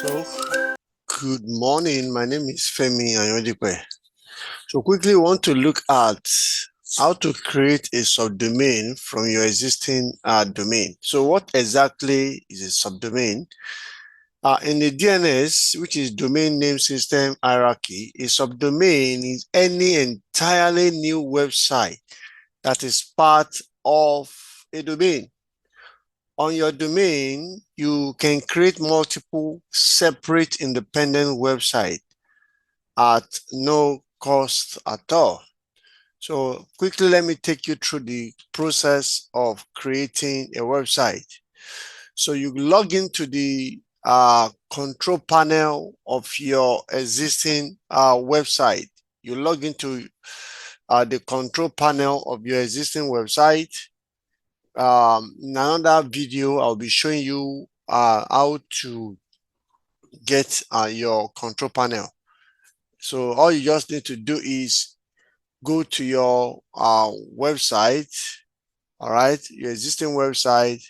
So, good morning. My name is Femi Ayodikwe. So, quickly, we want to look at how to create a subdomain from your existing domain. So, what exactly is a subdomain? In the DNS, which is Domain Name System Hierarchy, a subdomain is any entirely new website that is part of a domain. On your domain, you can create multiple separate independent websites at no cost at all. So quickly, let me take you through the process of creating a website. So you log into the control panel of your existing website. You log into the control panel of your existing website. In another video, I'll be showing you how to get your control panel. So all you just need to do is go to your website, all right, your existing website.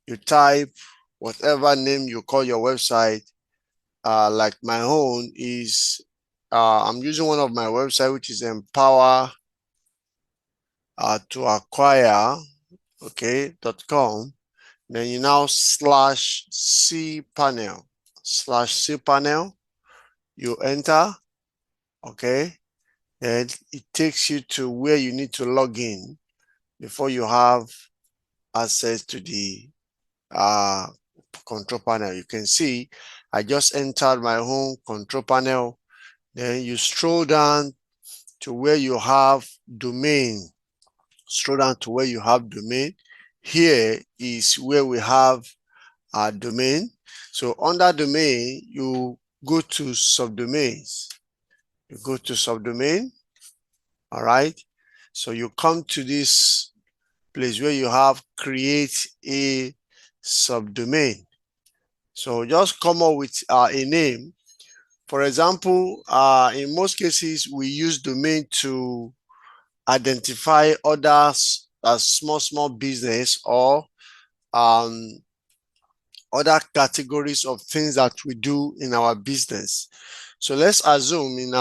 You type whatever name you call your website. Like my own is, I'm using one of my website, which is empower to acquire, okay, .com. Then you now /cpanel, /cpanel, you enter, okay. Then it takes you to where you need to log in before you have access to the control panel. You can see I just entered my home control panel. Then you scroll down to where you have domain. Scroll down to where you have domain. Here is where we have our domain. So under domain, you go to subdomains. You go to subdomain. All right. So you come to this place where you have create a subdomain. So just come up with a name. For example, in most cases, we use domain to identify others as small business or other categories of things that we do in our business. So let's assume in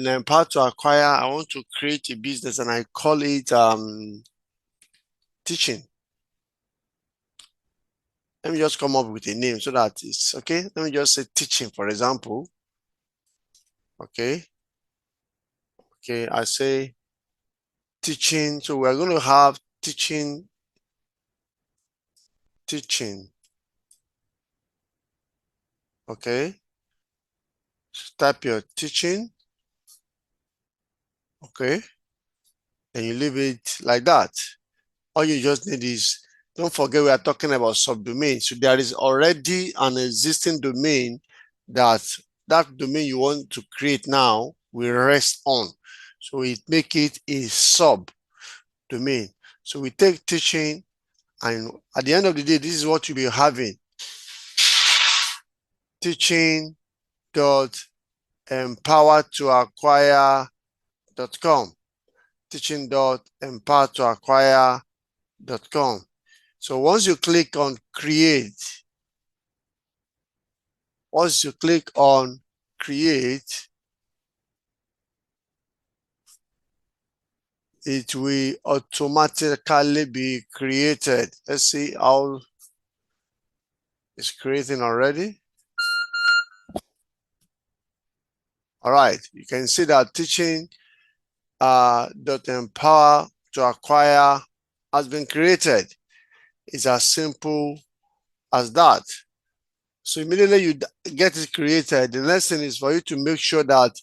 Empower to Acquire, I want to create a business and I call it teaching. Let me just come up with a name so that it's okay. Let me just say teaching, for example. Okay. Okay, I say teaching. So we're going to have teaching. Okay. So type your teaching. Okay. And you leave it like that. All you just need is, don't forget we are talking about subdomain. So there is already an existing domain that domain you want to create now will rest on. So it make it a subdomain. So we take teaching, and at the end of the day, this is what you'll be having. Teaching.empowertoacquire.com. Teaching.empowertoacquire.com. So once you click on create, it will automatically be created. Let's see how it's creating already. All right, you can see that teaching .empower to acquire has been created. It's as simple as that. So immediately you get it created, the next thing is for you to make sure that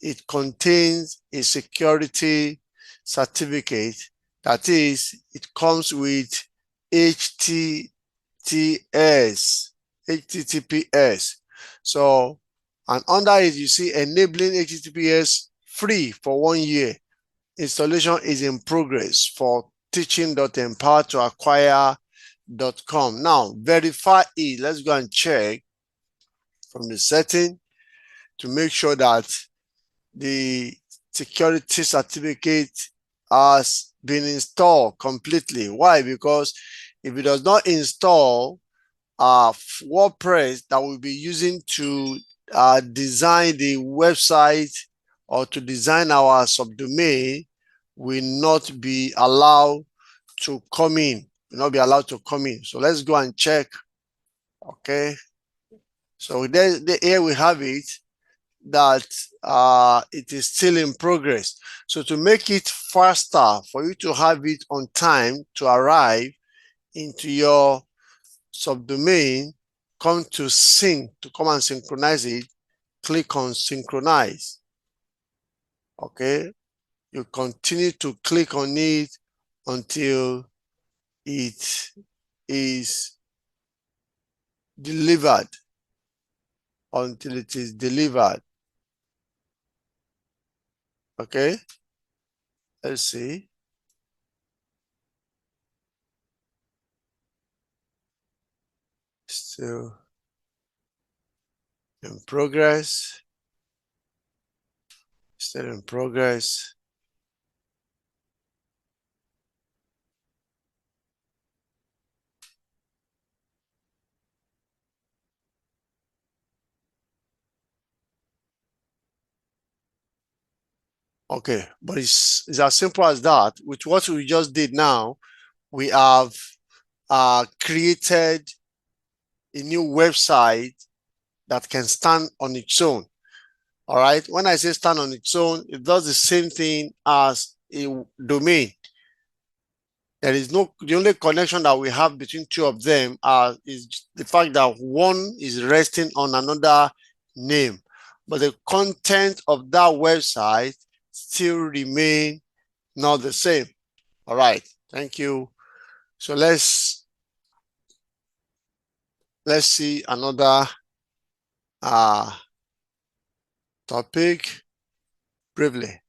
it contains a security certificate. That is, it comes with HTTPS. So, and under it, you see enabling HTTPS free for 1 year. Installation is in progress for teaching.empowertoacquire.com. Now, verify it. Let's go and check from the setting to make sure that the security certificate has been installed completely. Why? Because if it does not install WordPress that we'll be using to design the website or to design our subdomain will not be allowed to come in. Will not be allowed to come in. So let's go and check. Okay. So here we have it that it is still in progress. So to make it faster for you to have it on time to arrive into your subdomain, come to sync, to come and synchronize it, click on synchronize. Okay, you continue to click on it until it is delivered. Until it is delivered. Okay, let's see. Still in progress. Still in progress. Okay, but it's as simple as that. With what we just did now, we have created a new website that can stand on its own. All right. When I say stand on its own, it does the same thing as a domain. There is the only connection that we have between two of them is the fact that one is resting on another name, but the content of that website still remain not the same. All right. Thank you. So let's see another topic briefly.